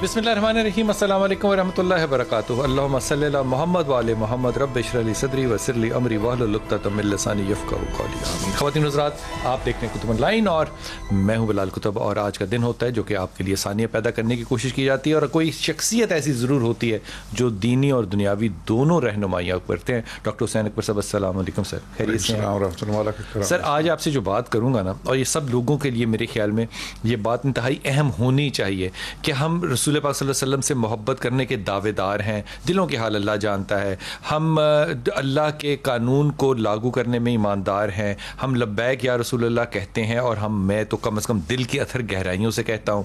بسم اللہ الرحمن الرحیم. السلام علیکم ورحمۃ اللہ وبرکاتہ. اللہم صلی علی محمد وعلی محمد. رب اشرح لی صدری ویسر لی امری واحلل عقدۃ من لسانی یفقہوا قولی. آمین. خواتین حضرات, آپ دیکھ رہے ہیں کتب آن لائن اور میں ہوں بلال کتب, اور آج کا دن ہوتا ہے جو کہ آپ کے لیے آسانیاں پیدا کرنے کی کوشش کی جاتی ہے, اور کوئی شخصیت ایسی ضرور ہوتی ہے جو دینی اور دنیاوی دونوں رہنمائیاں کرتے ہیں. ڈاکٹر حسین اکبر صاحب, السلام علیکم سر. خیریت سے ہیں سر؟ آج آپ سے جو بات کروں گا نا, اور یہ سب لوگوں کے لیے میرے خیال میں یہ بات انتہائی اہم ہونی چاہیے کہ ہم رسول پاک صلی اللہ علیہ وسلم سے محبت کرنے کے دعوے دار ہیں, دلوں کے حال اللہ جانتا ہے, ہم اللہ کے قانون کو لاگو کرنے میں ایماندار ہیں, ہم لبیک یا رسول اللہ کہتے ہیں, اور میں تو کم از کم دل کی اتھر گہرائیوں سے کہتا ہوں.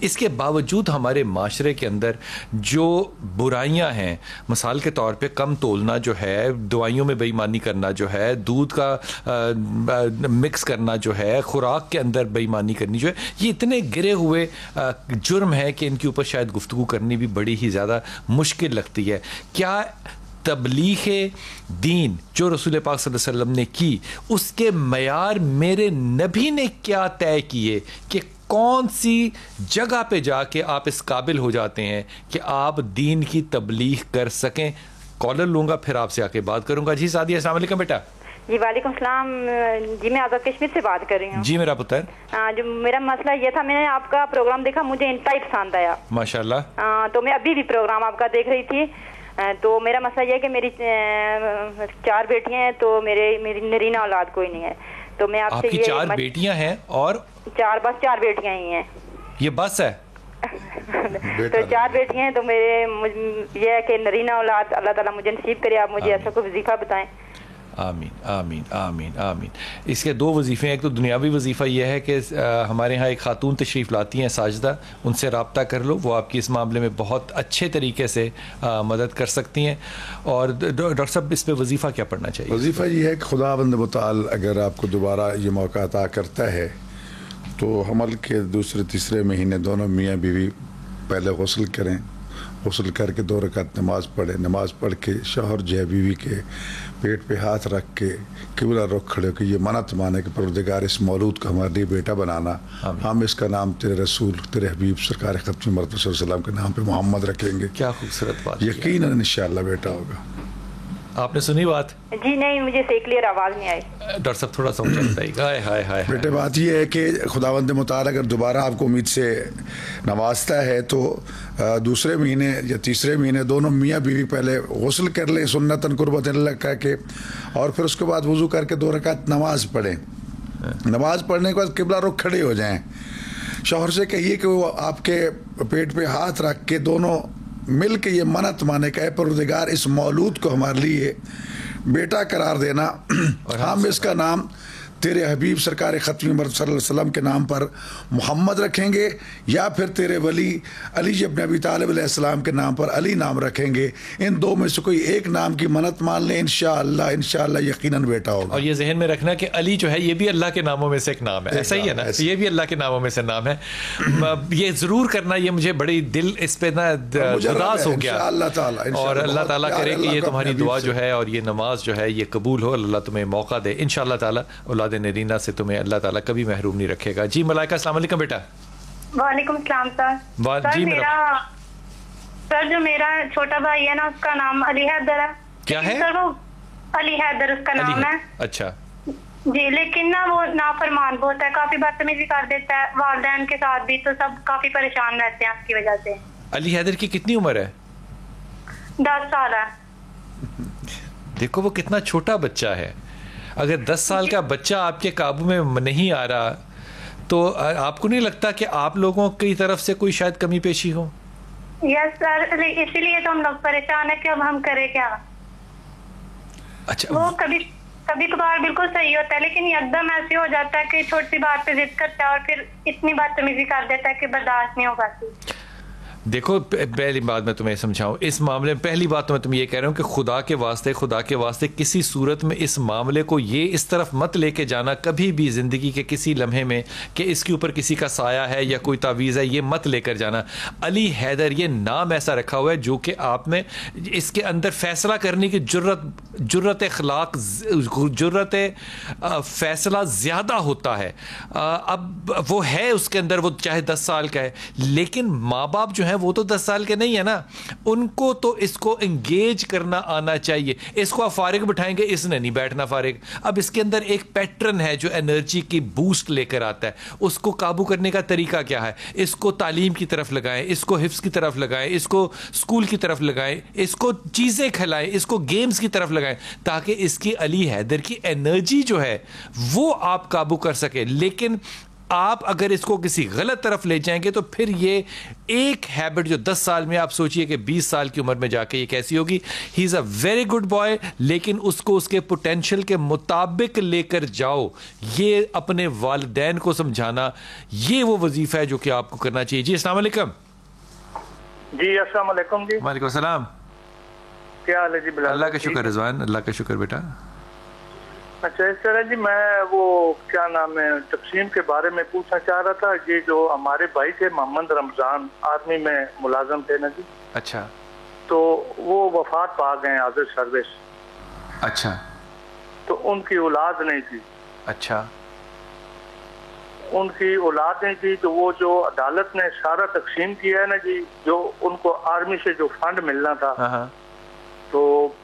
اس کے باوجود ہمارے معاشرے کے اندر جو برائیاں ہیں, مثال کے طور پہ کم تولنا جو ہے, دوائیوں میں بے ایمانی کرنا جو ہے, دودھ کا مکس کرنا جو ہے, خوراک کے اندر بے ایمانی کرنی جو ہے, یہ اتنے گرے ہوئے جرم ہے کہ ان کے اوپر شاید گفتگو کرنی بھی بڑی ہی زیادہ مشکل لگتی ہے. کیا تبلیغ دین جو رسول پاک صلی اللہ علیہ وسلم نے کی, اس کے معیار میرے نبی نے کیا طے کیے کہ کون سی جگہ پہ جا کے آپ اس قابل ہو جاتے ہیں کہ آپ دین کی تبلیغ کر سکیں؟ کالر لوں گا, پھر آپ سے آ کے بات کروں گا. جی سعدیہ, السلام علیکم بیٹا. جی وعلیکم السلام. جی میں آزاد کشمیر سے بات کر رہی ہوں. جی میرا پتر. جو میرا مسئلہ یہ تھا, میں نے آپ کا پروگرام دیکھا, مجھے انتہائی پسند آیا ماشاء اللہ. تو میں ابھی بھی پروگرام آپ کا دیکھ رہی تھی. تو میرا مسئلہ یہ ہے کہ میری 4 بیٹیاں ہیں, تو میری نرینہ اولاد کوئی نہیں ہے. تو میں آپ سے کی 4 بیٹیاں ہیں اور 4 بیٹیاں ہی ہیں. یہ بس ہے تو 4 بیٹیاں ہیں, تو یہ ہے کہ نرینہ اولاد اللہ تعالیٰ مجھے نصیب کرے. آپ مجھے ایسا کوئی وظیفہ بتائیں. آمین آمین آمین آمین. اس کے 2 وظیفے ہیں. ایک تو دنیاوی وظیفہ یہ ہے کہ ہمارے ہاں ایک خاتون تشریف لاتی ہیں, ساجدہ, ان سے رابطہ کر لو, وہ آپ کی اس معاملے میں بہت اچھے طریقے سے مدد کر سکتی ہیں. اور ڈاکٹر صاحب, اس پہ وظیفہ کیا پڑھنا چاہیے؟ وظیفہ یہ ہے کہ خداوند متعال اگر آپ کو دوبارہ یہ موقع عطا کرتا ہے تو حمل کے 2-3 مہینے دونوں میاں بیوی پہلے غسل کریں, غسل کر کے 2 رکعت نماز پڑھیں, نماز پڑھ کے شوہر جو ہے بیوی کے پیٹ پہ ہاتھ رکھ کے قبلہ رخ کھڑے کہ یہ منت مانے کہ پروردگار اس مولود کو ہمارے لیے بیٹا بنانا, ہم اس کا نام تیرے رسول تیرے حبیب سرکار ختم مرتبہ صلی اللہ علیہ وسلم کے نام پہ محمد رکھیں گے. کیا خوبصورت بات. یقیناً انشاءاللہ بیٹا ہوگا. آپ نے سنی بات؟ جی نہیں, مجھے سے کلیئر آواز نہیں آئی. ڈاکٹر صاحب تھوڑا سا اونچا بتائیے گا. ہائے ہائے بیٹے, بات یہ ہے کہ خداوند متعال اگر دوبارہ آپ کو امید سے نوازتا ہے تو 2 مہینے یا 3 مہینے دونوں میاں بیوی پہلے غسل کر لیں سنتاً قربت اللہ کہہ کے, اور پھر اس کے بعد وضو کر کے 2 رکعت نماز پڑھیں. نماز پڑھنے کے بعد قبلہ رخ کھڑے ہو جائیں. شوہر سے کہیے کہ وہ آپ کے پیٹ پہ ہاتھ رکھ کے دونوں مل کے یہ منت مانے کہ اے پروردگار اس مولود کو ہمارے لیے بیٹا قرار دینا, اور ہم اس کا نام تیرے حبیب سرکار ختم مرد صلی اللہ علیہ وسلم کے نام پر محمد رکھیں گے, یا پھر تیرے ولی علی ابن ابی طالب علیہ السلام کے نام پر علی نام رکھیں گے. ان 2 میں سے کوئی ایک نام کی منت مان لیں, انشاءاللہ یقیناً بیٹا ہوگا. اور یہ ذہن میں رکھنا کہ علی جو ہے یہ بھی اللہ کے ناموں میں سے ایک نام ہے, ایسا ہی ہے نا, یہ بھی اللہ کے ناموں میں سے نام ہے. یہ ضرور کرنا, یہ مجھے بڑی دل اس پہ نا اداس ہو گیا, اور اللہ تعالیٰ کرے کہ یہ تمہاری دعا جو ہے اور یہ نماز جو ہے یہ قبول ہو, اللہ تمہیں موقع دے انشاءاللہ تعالیٰ. نرینہ سے تمہیں اللہ تعالیٰ کبھی محروم نہیں رکھے گا. جی ملائکہ, السلام علیکم بیٹا. وعلیکم السلام سر. جی سر جو میرا چھوٹا بھائی ہے نا, اس کا نام علی حیدر ہے. کیا ہے؟ سر وہ علی حیدر اس کا نام ہے. اچھا جی, لیکن نا وہ نافرمان بہت ہے, کافی بدتمیزی کر دیتا ہے والدین کے ساتھ بھی, تو سب کافی پریشان رہتے ہیں اس کی وجہ سے. علی حیدر کی کتنی عمر ہے؟ 10 سال ہے. دیکھو وہ کتنا چھوٹا بچہ ہے. اگر 10 سال کا بچہ آپ کے قابو میں نہیں آ رہا تو آپ کو نہیں لگتا کہ آپ لوگوں کی طرف سے کوئی شاید کمی پیشی ہو؟ یس سر, اسی لیے تو ہم لوگ پریشان ہیں کہ اب ہم کریں کیا. اچھا, وہ کبھی کبھار بالکل صحیح ہوتا ہے, لیکن ایک دم ایسے ہو جاتا ہے کہ چھوٹی سی بات پہ ضد کرتا ہے اور پھر اتنی بدتمیزی کر دیتا ہے کہ برداشت نہیں ہو پاتی. دیکھو پہلی بات میں تمہیں سمجھاؤں اس معاملے میں, پہلی بات تو میں تمہیں یہ کہہ رہا ہوں کہ خدا کے واسطے کسی صورت میں اس معاملے کو یہ اس طرف مت لے کے جانا کبھی بھی زندگی کے کسی لمحے میں کہ اس کے اوپر کسی کا سایہ ہے یا کوئی تعویذ ہے, یہ مت لے کر جانا. علی حیدر یہ نام ایسا رکھا ہوا ہے جو کہ آپ میں اس کے اندر فیصلہ کرنے کی جرت اخلاق, جرت فیصلہ زیادہ ہوتا ہے. اب وہ ہے اس کے اندر, وہ چاہے 10 سال کا ہے, لیکن ماں باپ جو ہیں وہ تو 10 سال کے نہیں ہے نا, ان کو تو اس کو انگیج کرنا آنا چاہیے. اس کو آپ فارغ بٹھائیں گے, اس نے نہیں بیٹھنا فارغ. اب اس کے اندر ایک پیٹرن ہے جو انرجی کی بوسٹ لے کر آتا ہے, اس کو قابو کرنے کا طریقہ کیا ہے؟ اس کو تعلیم کی طرف لگائیں, اس کو حفظ کی طرف لگائیں, اس کو اسکول کی طرف لگائیں, اس کو چیزیں کھلائیں, اس کو گیمز کی طرف لگائیں, تاکہ اس کی علی حیدر کی انرجی جو ہے وہ آپ قابو کر سکیں. لیکن آپ اگر اس کو کسی غلط طرف لے جائیں گے تو پھر یہ ایک ہیبٹ جو 10 سال میں, آپ سوچئے کہ 20 سال کی عمر میں جا کے یہ کیسی ہوگی. ہی از اے ویری گڈ بوائے, لیکن اس کو اس کے پوٹینشیل کے مطابق لے کر جاؤ. یہ اپنے والدین کو سمجھانا, یہ وہ وظیفہ ہے جو کہ آپ کو کرنا چاہیے. جی السلام علیکم. جی السلام علیکم. جی وعلیکم السلام. کیا حال ہے جی بلال؟ اللہ کا شکر رضوان, اللہ کا شکر بیٹا. اچھا اس طرح جی, میں وہ کیا نام ہے تقسیم کے بارے میں پوچھنا چاہ رہا تھا. یہ جو ہمارے بھائی تھے محمد رمضان, آرمی میں ملازم تھے نا جی. اچھا. تو وہ وفات پا گئے آزر سروس. اچھا. تو ان کی اولاد نہیں تھی. اچھا. ان کی اولاد نہیں تھی, تو وہ جو عدالت نے سارا تقسیم کیا ہے نا جی, جو ان کو آرمی سے جو فنڈ ملنا تھا, تو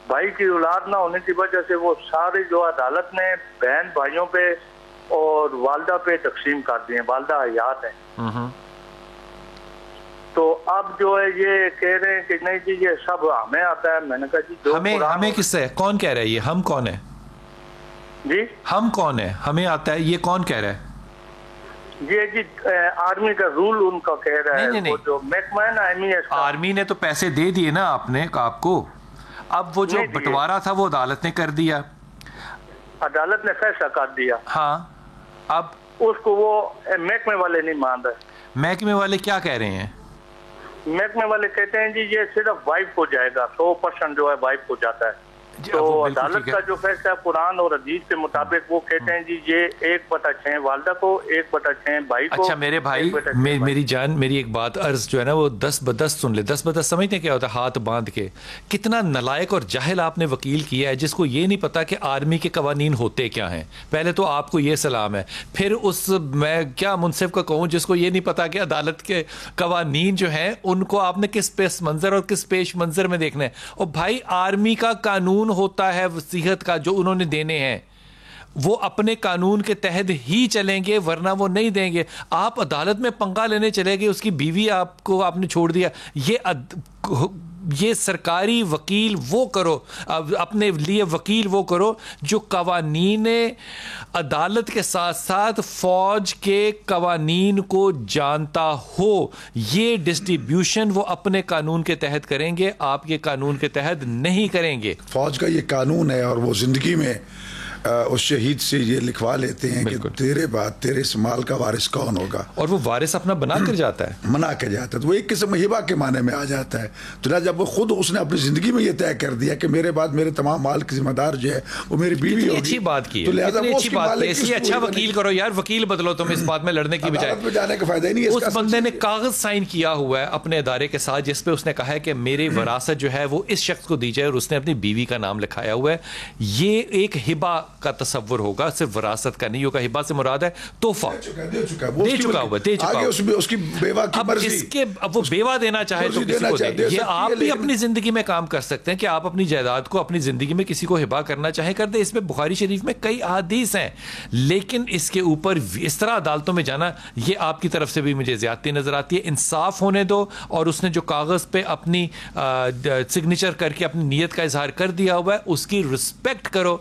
بھائی کی اولاد نہ ہونے کی وجہ سے وہ سارے جو عدالت نے بہن بھائیوں پہ اور والدہ پہ تقسیم کر دیے. والدہ حیات ہیں. تو اب جو ہے یہ کہہ رہے ہیں کہ نہیں جی یہ سب ہمیں آتا ہے. میں نے کہا جی جو ہمیں کس سے, کون کہہ رہا ہے یہ؟ ہم کون ہے جی؟ ہم کون ہے؟ ہمیں آتا ہے, یہ کون کہہ رہا ہے؟ یہ جی آرمی کا رول ان کا کہہ رہا ہے. وہ جو محکمہ ہے نا MES, آرمی نے تو پیسے دے دیے نا آپ کو. اب وہ جو بٹوارا تھا وہ عدالت نے کر دیا, عدالت نے فیصلہ کر دیا. ہاں. اب اس کو وہ محکمے والے نہیں مان رہے. محکمے والے کیا کہہ رہے ہیں؟ محکمے والے کہتے ہیں جی یہ صرف وائف کو جائے گا, 100% جو ہے وائف کو جاتا ہے. تو عدالت کا جو فیصلہ قرآن اور حدیث کے مطابق وہ کہتے ہیں جی یہ 1/6 والدہ کو, 1/6 بھائی کو. اچھا میرے بھائی, میری جان, میری ایک بات عرض جو ہے نا وہ 10/10 سن لے. 10/10 سمجھتے ہیں کیا ہوتا ہے؟ ہاتھ باندھ کے. کتنا نالائق اور جاہل آپ نے وکیل کیا ہے جس کو یہ نہیں پتا کہ آرمی کے قوانین ہوتے کیا ہیں. پہلے تو آپ کو یہ سلام ہے. پھر اس میں کیا منصف کا کہوں جس کو یہ نہیں پتا کہ عدالت کے قوانین جو ہیں ان کو آپ نے کس پیش منظر اور کس پیش منظر میں دیکھنا ہے. اور بھائی آرمی کا قانون ہوتا ہے وصیت کا جو انہوں نے دینے ہیں, وہ اپنے قانون کے تحت ہی چلیں گے, ورنہ وہ نہیں دیں گے. آپ عدالت میں پنگا لینے چلے گئے, اس کی بیوی آپ نے چھوڑ دیا. یہ سرکاری وکیل وہ کرو, اپنے لیے وکیل وہ کرو جو قوانین عدالت کے ساتھ ساتھ فوج کے قوانین کو جانتا ہو. یہ ڈسٹریبیوشن وہ اپنے قانون کے تحت کریں گے, آپ کے قانون کے تحت نہیں کریں گے. فوج کا یہ قانون ہے, اور وہ زندگی میں اس شہید سے یہ لکھوا لیتے ہیں کہ تیرے بعد تیرے اس مال کا وارث کون ہوگا, اور وہ وارث اپنا بنا کر جاتا ہے. تو وہ ایک قسم ہبہ کے معنی میں آ جاتا ہے. تو جب وہ خود اس نے اپنی زندگی میں یہ طے کر دیا کہ میرے بعد میرے تمام مال کی ذمہ دار جو ہے وہ میری بیوی ہوگی. اچھی بات کی, تو لہٰذا اچھی بات کی, اس لیے اچھا وکیل کرو یار, وکیل بدلو تم اس بات میں لڑنے کی بجائے. جانے کا فائدہ ہی نہیں. اس بندے نے کاغذ سائن کیا ہوا ہے اپنے ادارے کے ساتھ جس پہ اس نے کہا ہے کہ میری وراثت جو ہے وہ اس شخص کو دی جائے, اور اس نے اپنی بیوی کا نام لکھایا ہوا ہے. یہ ایک ہبہ کا تصور ہوگا, صرف وراثت کا نہیں ہوگا. ہبہ سے مراد ہے تحفہ, دے چکا ہوا. اس کی بیوہ کی مرضی, اب وہ بیوہ دینا چاہے تو کسی کو دے. یہ آپ بھی اپنی زندگی میں کام کر سکتے ہیں کہ آپ اپنی جائیداد کو اپنی زندگی میں کسی کو ہبہ کرنا چاہیں کر دیں. اس میں بخاری شریف میں کئی احادیث ہیں, لیکن اس کے اوپر اس طرح عدالتوں میں جانا یہ آپ کی طرف سے بھی مجھے زیادتی نظر آتی ہے. انصاف ہونے دو, اور اس نے جو کاغذ پہ اپنی سگنیچر کر کے اپنی نیت کا اظہار کر دیا ہوا ہے اس کی رسپیکٹ کرو.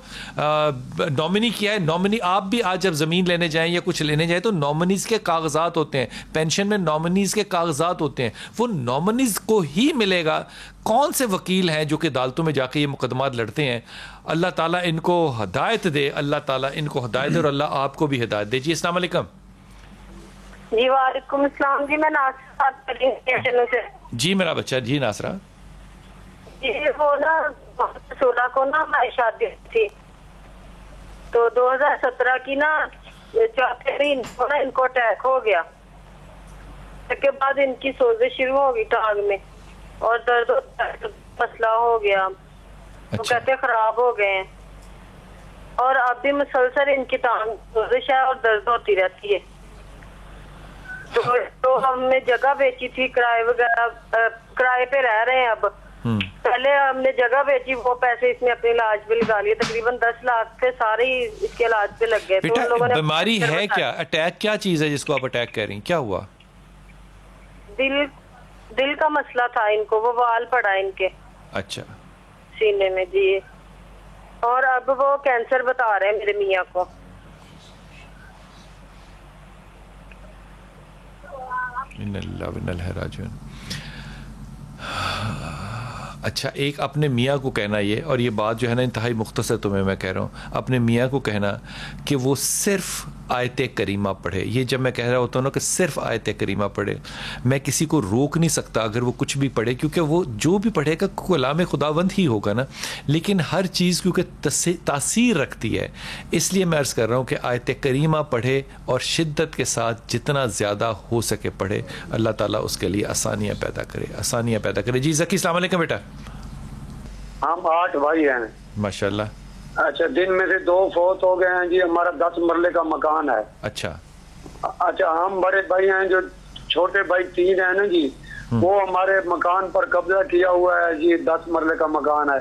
نامنی کیا ہے, نامنی آپ بھی آج جب زمین لینے جائیں یا کچھ لینے جائیں تو نامنیز کے کاغذات ہوتے ہیں, پینشن میں نامنیز کے کاغذات ہوتے ہیں, وہ نامنیز کو ہی ملے گا. کون سے وکیل ہیں جو کہ عدالتوں میں جا کے یہ مقدمات لڑتے ہیں؟ اللہ تعالیٰ ان کو ہدایت دے, اللہ تعالیٰ ان کو ہدایت دے, اور اللہ آپ کو بھی ہدایت دے. جی السلام علیکم. جی وعلیکم السلام. جی میں ناصرہ بات کر رہی ہوں. جی میرا بچہ. جی ناصرہ. جی وہ نا 16 کو نا ہماری شادی تھی, تو 2017 کی نا 4 مہینے کو نا ان کو اٹیک ہو گیا. اس کے بعد ان کی سوزش شروع ہو گئی ٹانگ میں, اور درد مسئلہ ہو گیا. وہ کہتے خراب ہو گئے ہیں, اور اب بھی مسلسل ان کی ٹانگ سوزش ہے اور درد ہوتی رہتی ہے. تو ہم نے جگہ بیچی تھی کرائے وغیرہ کرائے پہ رہ رہے ہیں اب. پہلے ہم نے جگہ بیچی, وہ پیسے اس نے اپنے علاج پہ لگا لیے, تقریباً 10 لاکھ تھے سارے ہی اس کے علاج پہ لگ گئے. بیٹا بیماری ہے کیا, اٹیک کیا چیز ہے جس کو آپ اٹیک کر رہی ہیں, کیا ہوا؟ دل کا مسئلہ تھا ان کو, وہ وال پڑا ان کے اچھا سینے میں جی, اور اب وہ کینسر بتا رہے ہیں میرے میاں کو. ان اللہ و انا الیہ راجعون. اچھا, ایک اپنے میاں کو کہنا یہ, اور یہ بات جو ہے نا انتہائی مختصر تمہیں میں کہہ رہا ہوں, اپنے میاں کو کہنا کہ وہ صرف آیت کریمہ پڑھے. یہ جب میں کہہ رہا ہوتا ہوں نا کہ صرف آیت کریمہ پڑھے, میں کسی کو روک نہیں سکتا اگر وہ کچھ بھی پڑھے, کیونکہ وہ جو بھی پڑھے گا کلام خداوند ہی ہوگا نا, لیکن ہر چیز کیونکہ تاثیر رکھتی ہے, اس لیے میں عرض کر رہا ہوں کہ آیت کریمہ پڑھے اور شدت کے ساتھ جتنا زیادہ ہو سکے پڑھے. اللہ تعالیٰ اس کے لیے آسانیاں پیدا کرے, آسانیاں پیدا کرے. جی ذکی السلام علیکم بیٹا. ہم 8 بھائی ہیں ماشاء اللہ. اچھا, دن میں سے 2 فوت ہو گئے ہیں جی. ہمارا 10 مرلے کا مکان ہے. اچھا اچھا, ہم بڑے بھائی ہیں, جو چھوٹے بھائی 3 ہیں نا جی, وہ ہمارے مکان پر قبضہ کیا ہوا ہے جی. 10 مرلے کا مکان ہے.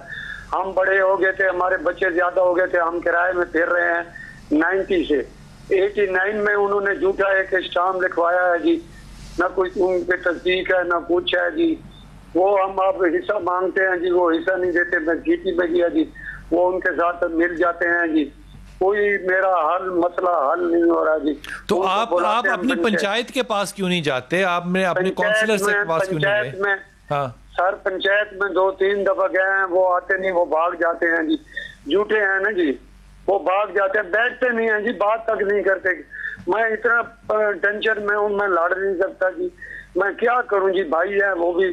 ہم بڑے ہو گئے تھے, ہمارے بچے زیادہ ہو گئے تھے, ہم کرائے میں پھر رہے ہیں 90 سے. 89 میں انہوں نے جھوٹا ایک اسٹامپ لکھوایا ہے جی, نہ کوئی ان پہ تصدیق ہے نہ کچھ ہے جی. وہ ہم آپ حصہ مانگتے ہیں جی, وہ حصہ نہیں دیتے. میں جیٹی میں گیا جی, وہ ان کے ساتھ مل جاتے ہیں جی. کوئی میرا مسئلہ حل نہیں ہو رہا جی. تو آپ اپنی پنچایت کے پاس کیوں نہیں جاتے؟ آپ نے اپنے کونسلر سے پاس کیوں نہیں گئے؟ ہاں سر, پنچایت میں 2-3 دفعہ گئے ہیں, وہ آتے نہیں, وہ بھاگ جاتے ہیں جی. جھوٹے ہیں نا جی, وہ بھاگ جاتے ہیں, بیٹھتے نہیں ہیں جی, بات تک نہیں کرتے. میں اتنا ٹینشن میں ہوں, میں لڑ نہیں سکتا جی. میں کیا کروں جی؟ بھائی ہے وہ بھی,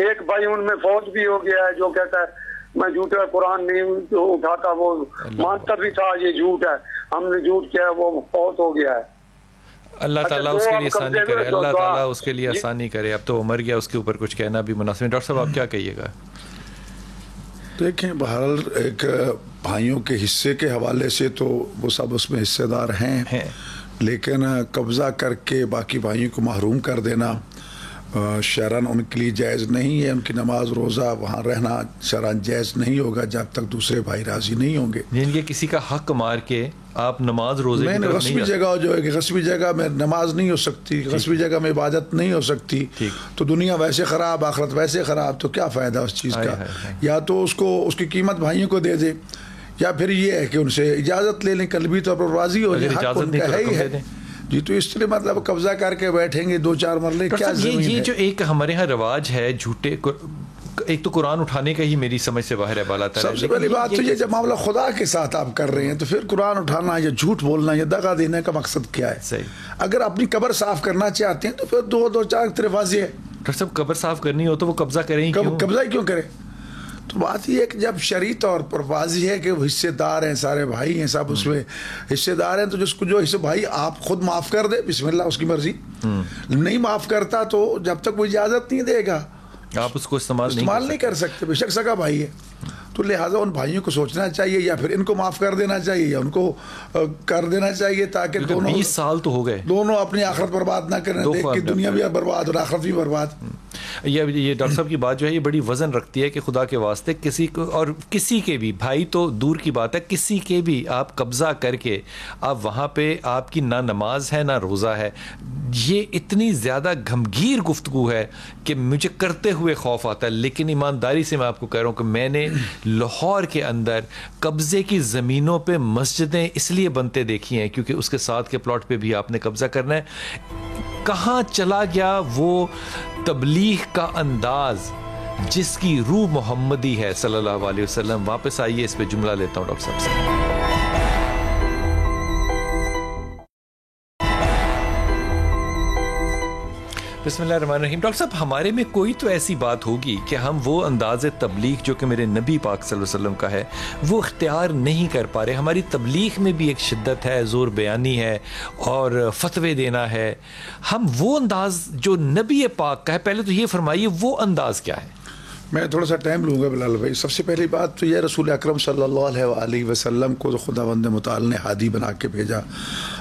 ایک بھائی ان میں فوت بھی ہو گیا ہے, جو کہتا ہے میں جھوٹا قرآن نہیں اٹھاتا, وہ مانتا بھی تھا یہ جھوٹ ہے, ہم نے جھوٹ کیا, وہ فوت ہو گیا ہے. اللہ تعالیٰ اس کے لیے آسانی کرے, اللہ تعالیٰ اس کے لیے آسانی کرے. اب تو مر گیا, اس کے اوپر کچھ کہنا بھی مناسب. ڈاکٹر صاحب آپ کیا کہیے گا؟ دیکھیں, بہرحال ایک بھائیوں کے حصے کے حوالے سے تو وہ سب اس میں حصے دار ہیں, لیکن قبضہ کر کے باقی بھائیوں کو محروم کر دینا شرعاً ان کے لیے جائز نہیں ہے. ان کی نماز روزہ وہاں رہنا شرعاً جائز نہیں ہوگا جب تک دوسرے بھائی راضی نہیں ہوں گے. یہ کسی کا حق مار کے آپ نماز روزے نہیں, غصبی جگہ جو ہے کہ غصبی جگہ میں نماز نہیں ہو سکتی, غصبی جگہ میں عبادت نہیں ہو سکتی, تو دنیا ویسے خراب, آخرت ویسے خراب, تو کیا فائدہ اس چیز کا؟ یا تو اس کو اس کی قیمت بھائیوں کو دے دے, یا پھر یہ ہے کہ ان سے اجازت لے لیں, قلبی طور پر راضی ہو جائیں, حق ان کا ہے ہی ہے جی. تو اس لیے مطلب قبضہ کر کے بیٹھیں گے 2-4 مرلے, کیا زمین ہے؟ یہ جو ایک ہمارے ہاں رواج ہے جھوٹے, ایک تو قرآن اٹھانے کا ہی میری سمجھ سے باہر ہے بالا تعالیٰ. سب سے پہلی بات تو یہ, جب معاملہ خدا کے ساتھ آپ کر رہے ہیں تو پھر قرآن اٹھانا یا جھوٹ بولنا یا دغا دینے کا مقصد کیا ہے؟ صحیح. اگر اپنی قبر صاف کرنا چاہتے ہیں تو پھر 2-4 طرح واضح ہے. ڈاکٹر صاحب, قبر صاف کرنی ہو تو وہ قبضہ کریں, قبضہ کیوں کریں؟ تو بات یہ ہے کہ جب شرعی طور پر واضح ہے کہ وہ حصے دار ہیں, سارے بھائی ہیں, سب اس میں حصے دار ہیں, تو جس کو جو حصے بھائی آپ خود معاف کر دے, بسم اللہ, اس کی مرضی. نہیں معاف کرتا تو جب تک وہ اجازت نہیں دے گا آپ اس کو استعمال نہیں کر سکتے. بے شک سگا بھائی ہے, تو لہٰذا ان بھائیوں کو سوچنا چاہیے, یا پھر ان کو معاف کر دینا چاہیے یا ان کو کر دینا چاہیے, تاکہ دونوں 20 سال تو ہو گئے, دونوں اپنی آخرت برباد نہ کریں, دیکھ کے دنیا بھی برباد اور آخرت بھی برباد. یہ ڈاکٹر صاحب کی بات جو ہے یہ بڑی وزن رکھتی ہے کہ خدا کے واسطے کسی کو, اور کسی کے بھی بھائی تو دور کی بات ہے, کسی کے بھی آپ قبضہ کر کے آپ وہاں پہ آپ کی نہ نماز ہے نہ روزہ ہے. یہ اتنی زیادہ گھمگیر گفتگو ہے کہ مجھے کرتے ہوئے خوف آتا ہے. لیکن ایمانداری سے میں آپ کو کہہ رہا ہوں کہ میں نے لاہور کے اندر قبضے کی زمینوں پہ مسجدیں اس لیے بنتے دیکھی ہیں کیونکہ اس کے ساتھ کے پلاٹ پہ بھی آپ نے قبضہ کرنا ہے. کہاں چلا گیا وہ تبلیغ کا انداز جس کی روح محمدی ہے صلی اللہ علیہ وسلم؟ واپس آئیے, اس پہ جملہ لیتا ہوں ڈاکٹر صاحب سے. بسم اللہ الرحمن الرحیم. ڈاکٹر صاحب, ہمارے میں کوئی تو ایسی بات ہوگی کہ ہم وہ انداز تبلیغ جو کہ میرے نبی پاک صلی اللہ علیہ وسلم کا ہے وہ اختیار نہیں کر پا رہے. ہماری تبلیغ میں بھی ایک شدت ہے, زور بیانی ہے اور فتوے دینا ہے. ہم وہ انداز جو نبی پاک کا ہے, پہلے تو یہ فرمائیے وہ انداز کیا ہے؟ میں تھوڑا سا ٹائم لوں گا بلال بھائی. سب سے پہلی بات تو یہ, رسول اکرم صلی اللہ علیہ وسلم کو خداوند متعال نے ہادی بنا کے بھیجا,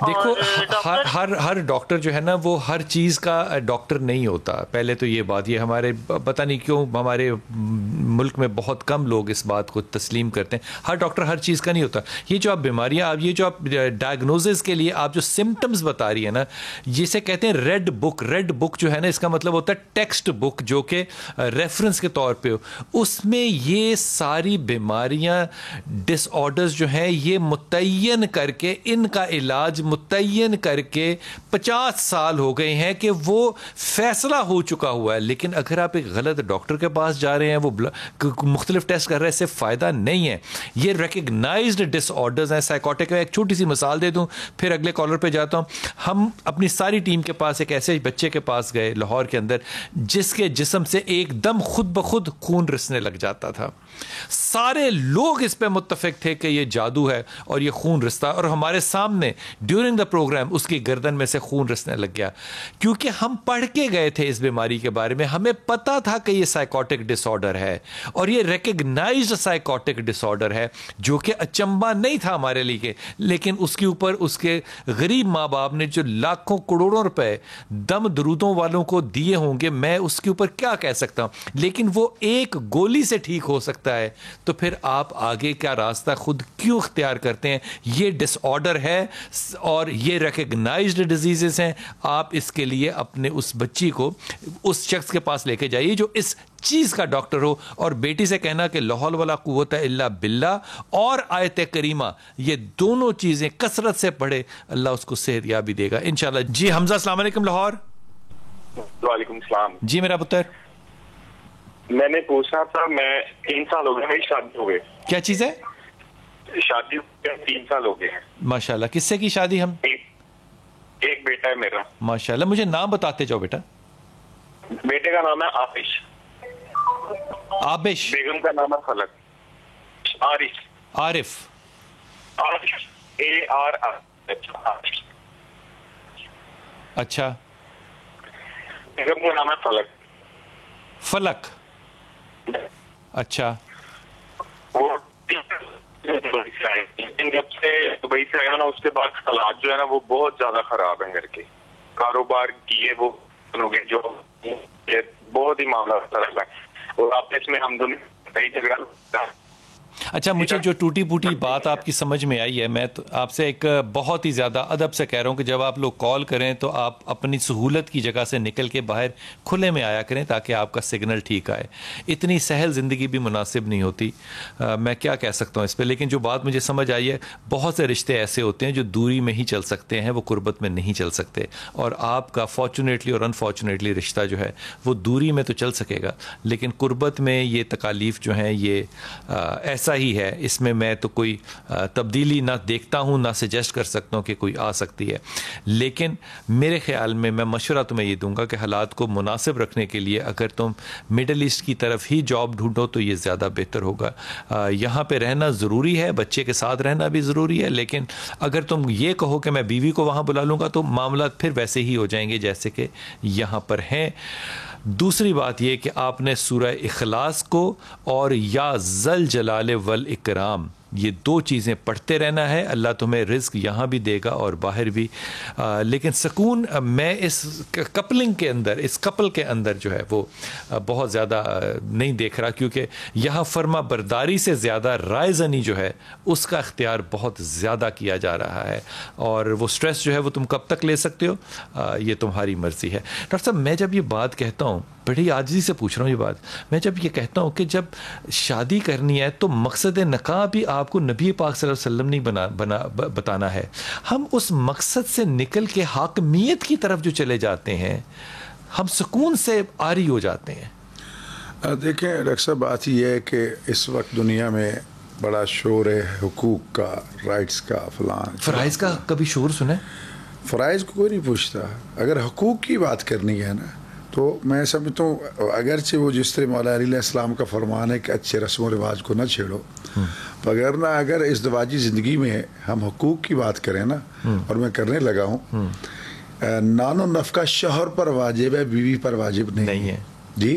دیکھو ہر ڈاکٹر جو ہے نا وہ ہر چیز کا ڈاکٹر نہیں ہوتا. پہلے تو یہ بات, یہ ہمارے پتہ نہیں کیوں ہمارے ملک میں بہت کم لوگ اس بات کو تسلیم کرتے ہیں. ہر ڈاکٹر ہر چیز کا نہیں ہوتا. یہ جو آپ بیماریاں, یہ جو آپ ڈائگنوزز کے لیے آپ جو سمٹمز بتا رہی ہیں نا, جسے کہتے ہیں ریڈ بک. ریڈ بک جو ہے نا, اس کا مطلب ہوتا ہے ٹیکسٹ بک جو کہ ریفرنس کے طور پہ ہو. اس میں یہ ساری بیماریاں, ڈس آرڈرز جو ہیں, یہ متعین کر کے, ان کا علاج متعین کر کے 50 سال ہو گئے ہیں کہ وہ فیصلہ ہو چکا ہوا ہے. لیکن اگر آپ ایک غلط ڈاکٹر کے پاس جا رہے ہیں, وہ مختلف ٹیسٹ کر رہے ہیں, اس سے فائدہ نہیں ہے. یہ ریکگنائزڈ ڈس آرڈرز ہیں. سائیکوٹک میں ایک چھوٹی سی مثال دے دوں, پھر اگلے کالر پہ جاتا ہوں. ہم اپنی ساری ٹیم کے پاس ایک ایسے بچے کے پاس گئے لاہور کے اندر, جس کے جسم سے ایک دم خود بخود خون رسنے لگ جاتا تھا. سارے لوگ اس پہ متفق تھے کہ یہ جادو ہے اور یہ خون رستا, اور ہمارے سامنے ڈیورنگ دا پروگرام اس کی گردن میں سے خون رسنے لگ گیا. کیونکہ ہم پڑھ کے گئے تھے اس بیماری کے بارے میں, ہمیں پتا تھا کہ یہ سائیکوٹک ڈس آرڈر ہے, اور یہ ریکگنائزڈ سائیکوٹک ڈس آرڈر ہے, جو کہ اچنبھا نہیں تھا ہمارے لیے. لیکن اس کے اوپر اس کے غریب ماں باپ نے جو لاکھوں کروڑوں روپے دم درودوں والوں کو دیے ہوں گے, میں اس کے اوپر کیا کہہ سکتا ہوں. لیکن وہ ایک گولی سے ٹھیک ہو سکتا ہے, تو پھر آپ آگے کا راستہ خود کیوں اختیار کرتے ہیں؟ یہ ڈس آرڈر ہے اور یہ ریکگنائزڈ ڈیزیزز ہیں. آپ اس کے لیے اپنے اس بچی کو اس شخص کے پاس لے کے جائیے جو اس چیز کا ڈاکٹر ہو. اور بیٹی سے کہنا کہ لا حول ولا قوت الا باللہ اور آیت کریمہ, یہ دونوں چیزیں کثرت سے پڑھے, اللہ اس کو صحت یابی دے گا انشاءاللہ. جی حمزہ, السلام علیکم لاہور. وعلیکم السلام. جی میرا پتر, میں نے پوچھا تھا, میں 3 سال ہو گئے میری شادی ہو گئی. کیا چیز ہے؟ شادی 3 سال ہو گئے ہیں. ماشاءاللہ. کس سے کی شادی؟ ہم ایک بیٹا ہے میرا. ماشاءاللہ. مجھے نام بتاتے جاؤ بیٹا. بیٹے کا نام ہے آبش. آبش. بیگم کا نام ہے فلک. عارف. عارف. اچھا. بیگم کا نام ہے فلک. فلک. اچھا. وہ جب سے دبئی سے آیا نا, اس کے بعد حالات جو ہے نا وہ بہت زیادہ خراب ہیں. گھر کے کاروبار کیے وہ جو بہت ہی معاملہ خراب ہے, اور آپس میں ہم دونوں کئی جگہ. اچھا, مجھے جو ٹوٹی پوٹی بات آپ کی سمجھ میں آئی ہے, میں تو آپ سے ایک بہت ہی زیادہ ادب سے کہہ رہا ہوں کہ جب آپ لوگ کال کریں تو آپ اپنی سہولت کی جگہ سے نکل کے باہر کھلے میں آیا کریں تاکہ آپ کا سگنل ٹھیک آئے. اتنی سہل زندگی بھی مناسب نہیں ہوتی. میں کیا کہہ سکتا ہوں اس پہ, لیکن جو بات مجھے سمجھ آئی ہے, بہت سے رشتے ایسے ہوتے ہیں جو دوری میں ہی چل سکتے ہیں, وہ قربت میں نہیں چل سکتے. اور آپ کا فارچونیٹلی اور انفارچونیٹلی رشتہ جو ہے وہ دوری میں تو چل سکے گا, لیکن قربت میں یہ تکالیف جو ہیں یہ ایسا ہی ہے. اس میں تو کوئی تبدیلی نہ دیکھتا ہوں, نہ سجیسٹ کر سکتا ہوں کہ کوئی آ سکتی ہے. لیکن میرے خیال میں مشورہ تمہیں یہ دوں گا کہ حالات کو مناسب رکھنے کے لیے اگر تم مڈل ایسٹ کی طرف ہی جاب ڈھونڈو تو یہ زیادہ بہتر ہوگا. یہاں پہ رہنا ضروری ہے, بچے کے ساتھ رہنا بھی ضروری ہے, لیکن اگر تم یہ کہو کہ میں بیوی کو وہاں بلا لوں گا تو معاملات پھر ویسے ہی ہو جائیں گے جیسے کہ یہاں پر ہیں. دوسری بات یہ کہ آپ نے سورہ اخلاص کو اور یا ذل جلال والاکرام, یہ 2 چیزیں پڑھتے رہنا ہے. اللہ تمہیں رزق یہاں بھی دے گا اور باہر بھی. لیکن سکون میں اس کپلنگ کے اندر, اس کپل کے اندر جو ہے وہ بہت زیادہ نہیں دیکھ رہا, کیونکہ یہاں فرما برداری سے زیادہ رائے زنی جو ہے اس کا اختیار بہت زیادہ کیا جا رہا ہے. اور وہ سٹریس جو ہے وہ تم کب تک لے سکتے ہو, یہ تمہاری مرضی ہے. ڈاکٹر صاحب, میں جب یہ بات کہتا ہوں, بڑی عاجزی سے پوچھ رہا ہوں یہ بات, میں جب یہ کہتا ہوں کہ جب شادی کرنی ہے تو مقصد نکاح بھی آپ کو نبی پاک صلی اللہ علیہ وسلم نہیں بتانا ہے. ہم اس مقصد سے نکل کے حاکمیت کی طرف جو چلے جاتے ہیں, ہم سکون سے عاری ہو جاتے ہیں. دیکھیں ڈاکٹر صاحب, بات یہ ہے کہ اس وقت دنیا میں بڑا شور ہے حقوق کا, رائٹس کا, فلان. فرائض کا کبھی شور سنے؟ فرائض کو کوئی نہیں پوچھتا. اگر حقوق کی بات کرنی ہے نا تو میں سمجھتا ہوں اگرچہ وہ جس طرح مولا علی علیہ السلام کا فرمان ہے کہ اچھے رسم و رواج کو نہ چھیڑو, مگر نہ اگر ازدواجی زندگی میں ہم حقوق کی بات کریں نا, اور میں کرنے لگا ہوں, نان و نفقہ شوہر پر واجب ہے, بیوی پر واجب نہیں ہے. جی,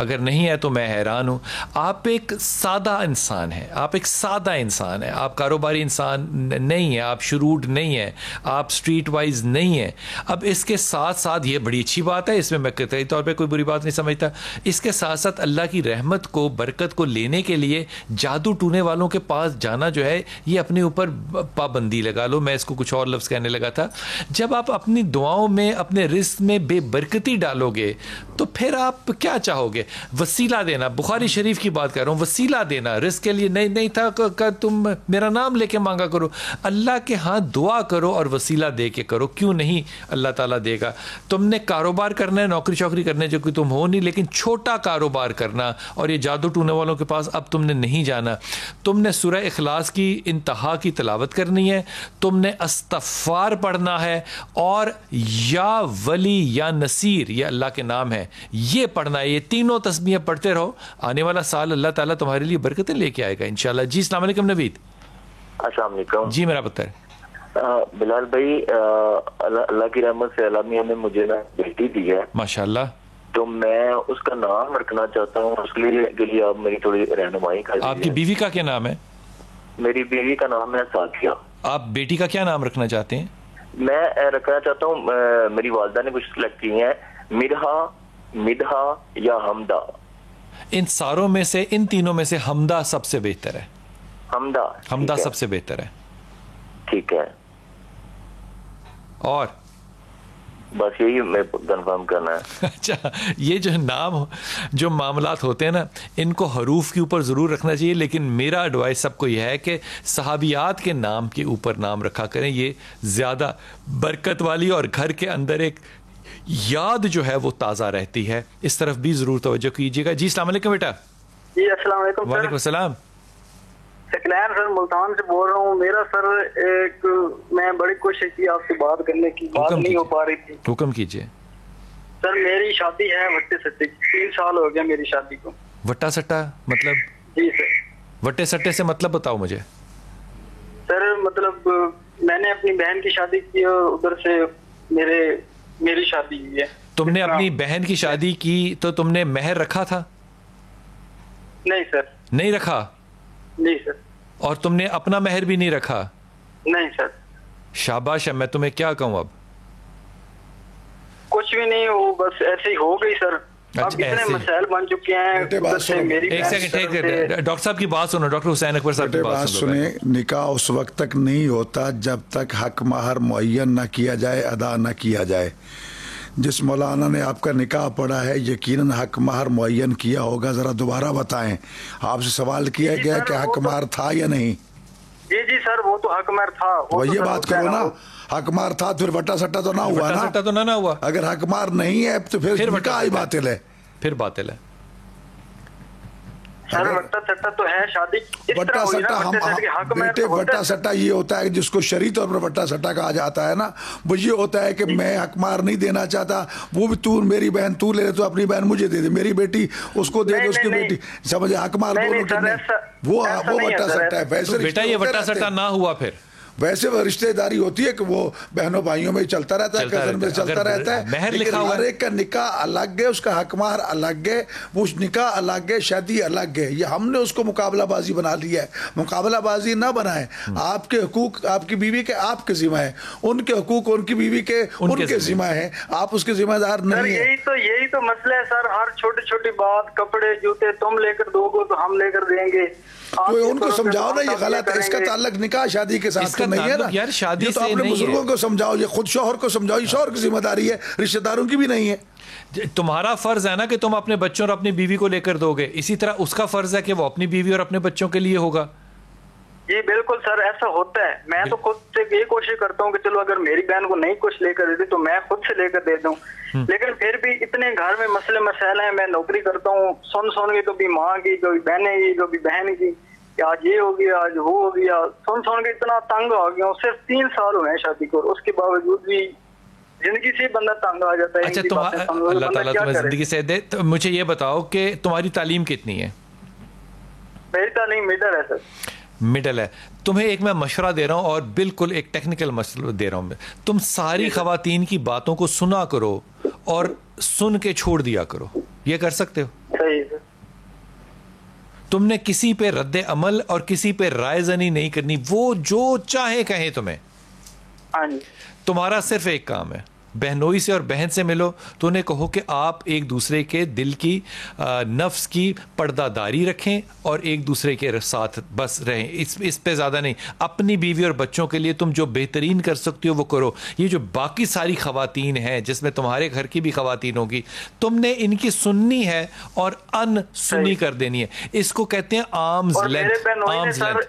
اگر نہیں ہے تو میں حیران ہوں. آپ ایک سادہ انسان ہیں, آپ ایک سادہ انسان ہیں, آپ کاروباری انسان نہیں ہیں, آپ شروڈ نہیں ہیں, آپ اسٹریٹ وائز نہیں ہیں. اب اس کے ساتھ ساتھ یہ بڑی اچھی بات ہے, اس میں میں قطعی طور پہ کوئی بری بات نہیں سمجھتا. اس کے ساتھ ساتھ اللہ کی رحمت کو, برکت کو لینے کے لیے جادو ٹونے والوں کے پاس جانا جو ہے یہ اپنے اوپر پابندی لگا لو. میں اس کو کچھ اور لفظ کہنے لگا تھا. جب آپ اپنی دعاؤں میں, اپنے رزق میں بے برکتی ڈالو گے تو پھر آپ کیا چاہو گے؟ وسیلہ دینا, بخاری شریف کی بات کر رہا ہوں, وسیلہ دینا رزق کے لیے. نہیں تھا کہ تم میرا نام لے کے مانگا کرو, اللہ کے ہاں دعا کرو اور وسیلہ دے کے کرو. کیوں نہیں اللہ تعالیٰ دے گا. تم نے کاروبار کرنا ہے, نوکری چوکری کرنے جو کہ تم ہو نہیں, لیکن چھوٹا کاروبار کرنا, اور یہ جادو ٹونے والوں کے پاس اب تم نے نہیں جانا. تم نے سورہ اخلاص کی انتہا کی تلاوت کرنی ہے, تم نے استغفار پڑھنا ہے, اور یا ولی یا نصیر, یہ اللہ کے نام ہے, یہ پڑھنا ہے. یہ تینوں تسبیحیں پڑھتے رہو, آنے والا سال اللہ تعالیٰ تمہارے لیے برکتیں لے کے آئے گا انشاءاللہ. جی السلام علیکم نوید. السلام علیکم. جی میرا پتر. بلال بھائی, اللہ کی رحمت سے اللہ میاں نے مجھے نا بیٹی دی ہے ماشاءاللہ, تو میں اس کا نام رکھنا چاہتا ہوں. اس کے لیے آپ میری تھوڑی رہنمائی کر دیجیے. آپ کی بیوی کا کیا نام ہے؟ میری بیوی کا نام ہے ساتھیہ. آپ بیٹی کا کیا نام رکھنا چاہتے ہیں؟ میں رکھنا چاہتا ہوں, میری والدہ نے کچھ سلیکٹ کی ہیں, مرہا, مدھا یا حمدہ. ان ساروں میں سے, ان تینوں میں سے حمدہ سب سے بہتر ہے. حمدہ سب سے بہتر ہے. ٹھیک ہے, اور بس یہی میں کنفرم کرنا ہے. اچھا, یہ جو نام, جو معاملات ہوتے ہیں نا, ان کو حروف کے اوپر ضرور رکھنا چاہیے, لیکن میرا ایڈوائس سب کو یہ ہے کہ صحابیات کے نام کے اوپر نام رکھا کریں. یہ زیادہ برکت والی, اور گھر کے اندر ایک یاد جو ہے وہ تازہ رہتی ہے. اس طرف بھی ضرور توجہ کیجیے گا. جی السلام علیکم بیٹا. جی السلام علیکم. وعلیکم السلام. سکلین سر ملتان سے بول رہا ہوں. میرا سر ایک, میں بڑی کوشش کی آپ سے بات کرنے کی, بات نہیں ہو پا رہی تھی. حکم کیجیے. سر میری شادی ہے وٹے سٹے, 3 سال ہو گیا میری شادی کو. وٹا سٹا مطلب؟ جی سر. وٹے سٹے سے مطلب بتاؤ مجھے. سر مطلب میں نے اپنی بہن کی شادی کی اور ادھر سے میری شادی ہوئی ہے. تم نے اپنی بہن کی شادی کی تو تم نے مہر رکھا تھا؟ نہیں سر. نہیں رکھا؟ نہیں سر. اور تم نے اپنا مہر بھی نہیں رکھا؟ نہیں سر. شاباش ہے, میں تمہیں کیا کہوں, اب کچھ بھی نہیں, وہ بس ایسے ہی ہو گئی سر. اب اتنے مسائل بن چکے ہیں. ایک سیکنڈ, ڈاکٹر صاحب کی بات سنو, ڈاکٹر حسین اکبر صاحب کی بات سنیں. نکاح اس وقت تک نہیں ہوتا جب تک حق مہر معین نہ کیا جائے, ادا نہ کیا جائے. جس مولانا نے آپ کا نکاح پڑھا ہے یقیناً حق مہر معین کیا ہوگا. ذرا دوبارہ بتائیں, آپ سے سوال کیا گیا کہ حق مہر تھا یا نہیں؟ جی سر, وہ تو حق مہر تھا. وہ یہ بات کرو نا, حق مہر تھا پھر وٹا سٹا تو نہ ہوا نا. سٹا تو نہ ہوا. اگر حق مہر نہیں ہے تو پھر نکاح ہی باطل ہے. پھر باطل ہے. سر وٹا سٹا تو ہے شادی. وٹا سٹا بیٹے, وٹا سٹا یہ ہوتا ہے جس کو شرعی طور پر وٹا سٹا کہا جاتا ہے نا, وہ یہ ہوتا ہے کہ میں حق مہر نہیں دینا چاہتا, وہ بھی تو میری بہن تو لے لے, تو اپنی بہن مجھے دے دے, میری بیٹی اس کو دے دے, اس کی بیٹی, سمجھے, حق مہر دونوں. وہ وٹا سٹا ہے. ویسے بیٹا یہ وٹا سٹا نہ ہوا, پھر ویسے وہ رشتہ داری ہوتی ہے کہ وہ بہنوں بھائیوں میں چلتا رہتا ہے, کزن میں چلتا رہتا ہے, لیکن ہر ایک کا نکاح الگ ہے, اس کا حق مہر الگ ہے, وہ نکاح الگ ہے, شادی الگ ہے. یہ ہم نے اس کو مقابلہ بازی بنا لیا ہے. مقابلہ بازی نہ بنائیں. آپ کے حقوق آپ کی بیوی کے آپ کے ذمہ ہیں, ان کے حقوق ان کی بیوی کے ان کے ذمہ ہیں, آپ اس کے ذمہ دار نہیں ہیں. یہی تو مسئلہ ہے سر. ہر چھوٹی چھوٹی بات, کپڑے جوتے تم لے کر دو گے تو ہم لے کر دیں گے. تو ان کو سمجھاؤ نا, یہ غلط ہے. اس کا تعلق نکاح شادی کے ساتھ نہیں ہے نا. یہ تو اپنے بزرگوں کو سمجھاؤ, یہ خود شوہر کو سمجھاؤ, یہ شوہر کی ذمہ داری ہے, رشتہ داروں کی بھی نہیں ہے. تمہارا فرض ہے نا کہ تم اپنے بچوں اور اپنی بیوی کو لے کر دو گے, اسی طرح اس کا فرض ہے کہ وہ اپنی بیوی اور اپنے بچوں کے لیے ہوگا. جی بالکل سر, ایسا ہوتا ہے. میں تو خود سے یہ کوشش کرتا ہوں کہ چلو اگر میری بہن کو نہیں کچھ لے کر دیتی تو میں خود سے لے کر دے دوں, لیکن پھر بھی اتنے گھر میں مسئلے مسائل ہیں. میں نوکری کرتا ہوں, سن کے کبھی ماں کی, کبھی بہنیں کی, کبھی بہن کی, کہ آج یہ ہو گیا, آج وہ ہو گیا. سن کے اتنا تنگ آ گیا ہوں. صرف 3 سال ہوئے ہیں شادی کو, اس کے باوجود بھی زندگی سے بندہ تنگ آ جاتا ہے. اچھا, اللہ تعالیٰ تمہیں زندگی سے دے. مجھے یہ بتاؤ کہ تمہاری تعلیم کتنی ہے؟ میری تعلیم میڈل ہے سر. مڈل ہے. تمہیں ایک میں مشورہ دے رہا ہوں, اور بالکل ایک ٹیکنیکل مشورہ دے رہا ہوں. تم ساری خواتین کی باتوں کو سنا کرو اور سن کے چھوڑ دیا کرو. یہ کر سکتے ہو؟ صحیح تم نے کسی پہ رد عمل اور کسی پہ رائے زنی نہیں کرنی. وہ جو چاہے کہیں تمہیں. تمہارا صرف ایک کام ہے, بہنوئی سے اور بہن سے ملو تو انہیں کہو کہ آپ ایک دوسرے کے دل کی نفس کی پردہ داری رکھیں اور ایک دوسرے کے ساتھ بس رہیں, اس پہ زیادہ نہیں. اپنی بیوی اور بچوں کے لیے تم جو بہترین کر سکتے ہو وہ کرو. یہ جو باقی ساری خواتین ہیں جس میں تمہارے گھر کی بھی خواتین ہوگی, تم نے ان کی سننی ہے اور ان سنی کر دینی ہے. اس کو کہتے ہیں آرمز لینتھ.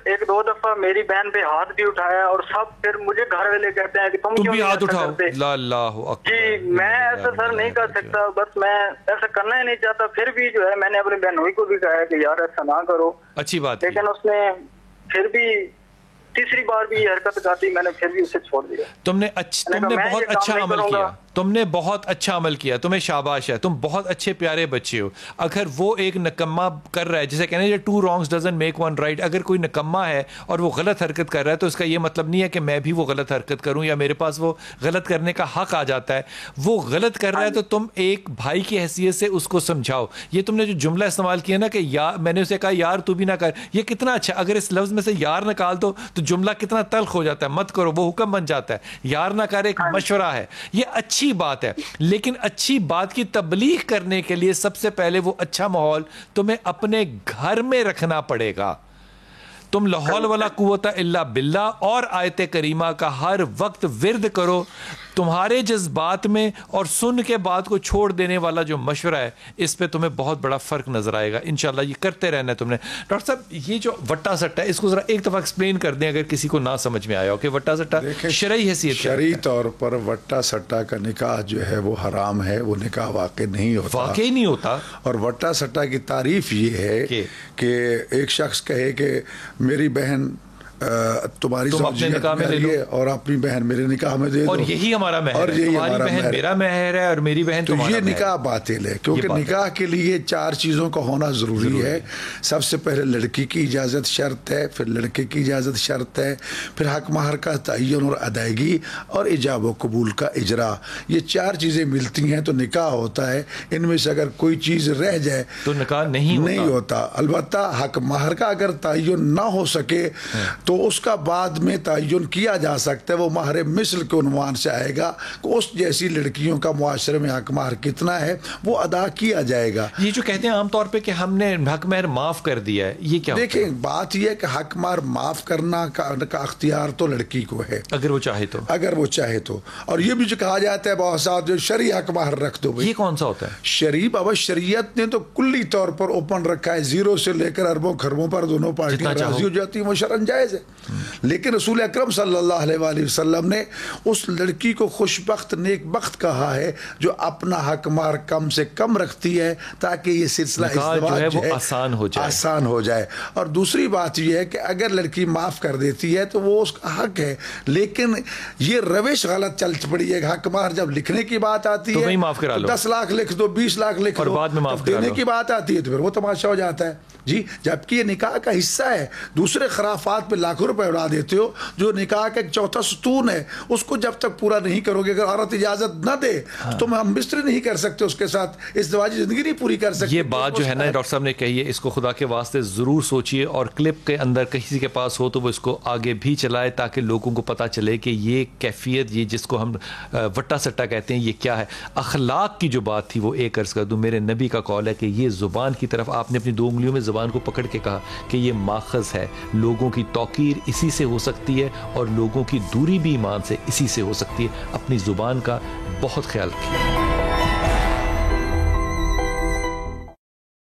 ایک دو دفعہ میری بہن پہ ہاتھ بھی اٹھایا اور سب پھر مجھے گھر والے کہتے ہیں کہ تم بھی ہاتھ اٹھاؤ. لا اللہ جی میں ایسا سر نہیں کر سکتا, بس میں ایسا کرنا ہی نہیں چاہتا. پھر بھی جو ہے میں نے اپنی بہنوئی کو بھی کہا کہ یار ایسا نہ کرو. اچھی بات, لیکن اس نے پھر بھی تیسری بار بھی یہ حرکت کرتی, میں نے پھر بھی اسے چھوڑ دیا. تم نے بہت اچھا عمل کیا, تم نے بہت اچھا عمل کیا, تمہیں شاباش ہے, تم بہت اچھے پیارے بچے ہو. اگر وہ ایک نکما کر رہا ہے, جسے کہنے ہیں 2 wrongs doesn't make one right, اگر کوئی نکما ہے اور وہ غلط حرکت کر رہا ہے تو اس کا یہ مطلب نہیں ہے کہ میں بھی وہ غلط حرکت کروں یا میرے پاس وہ غلط کرنے کا حق آ جاتا ہے. وہ غلط کر رہا ہے تو تم ایک بھائی کی حیثیت سے اس کو سمجھاؤ. یہ تم نے جو جملہ استعمال کیا نا کہ میں نے اسے کہا یار تو بھی نہ کر, یہ کتنا اچھا. اگر اس لفظ میں سے یار نکال دو تو جملہ کتنا تلخ ہو جاتا ہے. مت کرو, وہ حکم بن جاتا ہے. یار نہ کر ایک مشورہ ہے, یہ اچھی بات ہے. لیکن اچھی بات کی تبلیغ کرنے کے لیے سب سے پہلے وہ اچھا ماحول تمہیں اپنے گھر میں رکھنا پڑے گا. تم لا حول ولا قوت الا باللہ اور آیت کریمہ کا ہر وقت ورد کرو. تمہارے جذبات میں اور سن کے بات کو چھوڑ دینے والا جو مشورہ ہے, اس پہ تمہیں بہت بڑا فرق نظر آئے گا انشاءاللہ. یہ کرتے رہنا ہے تم نے. ڈاکٹر صاحب یہ جو وٹا سٹا ہے اس کو ذرا ایک دفعہ ایکسپلین کر دیں اگر کسی کو نہ سمجھ میں آیا ہو کہ وٹا سٹا شرعی حیثیت. شرعی طور پر وٹا سٹا کا نکاح جو ہے وہ حرام ہے, وہ نکاح واقع نہیں ہوتا. اور وٹا سٹا کی تعریف یہ ہے کہ ایک شخص کہے کہ میری بہن تمہاری زوجیت میں لیے اور اپنی بہن میرے نکاح میں دے دو, اور یہی ہمارا مہر ہے, تمہاری بہن میرا مہر ہے اور میری بہن تمہارا مہر ہے. یہ نکاح باطل ہے, کیونکہ نکاح کے لیے 4 چیزوں کا ہونا ضروری ہے. سب سے پہلے لڑکی کی اجازت شرط ہے, پھر لڑکے کی اجازت شرط ہے, پھر حق مہر کا تعین اور ادائیگی, اور ایجاب و قبول کا اجرا. یہ 4 چیزیں ملتی ہیں تو نکاح ہوتا ہے. ان میں سے اگر کوئی چیز رہ جائے تو نکاح نہیں ہوتا. البتہ حق مہر کا اگر تعین نہ ہو سکے تو اس کا بعد میں تعین کیا جا سکتا ہے. وہ مہر مثل کے عنوان سے آئے گا کہ اس جیسی لڑکیوں کا معاشرے میں حق مہر کتنا ہے وہ ادا کیا جائے گا. یہ جو کہتے ہیں عام طور پہ کہ ہم نے حق مہر معاف کر دیا ہے, یہ کیا؟ دیکھیں بات یہ ہے کہ حق مہر معاف کرنا کا اختیار تو لڑکی کو ہے اگر وہ چاہے تو. اور یہ بھی جو کہا جاتا ہے بہت ساتھ جو شرعی حق مہر رکھ دو. یہ کون سا ہوتا ہے شرعی؟ بابا شریعت نے تو کلی طور پر اوپن رکھا ہے, 0 سے لے کر اربوں خربوں پر دونوں پارٹیاں راضی ہو جاتی ہیں, وہ شرعن جائز ہے. لیکن رسول اکرم صلی اللہ علیہ وآلہ وسلم نے اس لڑکی کو خوش بخت نیک بخت کہا ہے جو اپنا حق مہر کم سے کم رکھتی ہے تاکہ یہ سلسلہ ازدواج جو ہے آسان ہو جائے. اور دوسری بات یہ ہے کہ اگر لڑکی معاف کر دیتی ہے تو وہ اس کا حق ہے, لیکن یہ روش غلط چل پڑی ہے. حق مہر جب لکھنے کی بات آتی ہے تو 10 لاکھ لکھ دو, 20 لاکھ لکھ دو, جب دینے کی بات آتی ہے تو پھر وہ تماشا ہو جاتا ہے. جی جبکہ یہ نکاح کا حصہ ہے. دوسرے خرافات پہ لاکھوں روپے اڑا دیتے ہو. جو نکاح کا ایک چوتھا ستون ہے اس کو جب تک پورا نہیں کرو گے, اگر عورت اجازت نہ دے تو ہم بستر نہیں کر سکتے اس کے ساتھ, ازدواجی زندگی نہیں پوری کر سکتے. یہ بات جو ہے نا ڈاکٹر صاحب نے کہی ہے, اس کو خدا کے واسطے ضرور سوچئے اور کلپ کے اندر کسی کے پاس ہو تو وہ اس کو آگے بھی چلائے تاکہ لوگوں کو پتہ چلے کہ یہ کیفیت, یہ جس کو ہم وٹا سٹا کہتے ہیں, یہ کیا ہے. اخلاق کی جو بات تھی وہ ایک عرض کر دوں, میرے نبی کا قول ہے کہ یہ زبان کی طرف آپ نے اپنی 2 انگلیوں میں زبان کو پکڑ کے کہا کہ یہ ماخذ ہے. لوگوں کی توقیر اسی سے ہو سکتی ہے اور لوگوں کی دوری بھی ایمان سے اسی سے ہو سکتی ہے. اپنی زبان کا بہت خیال رکھیے.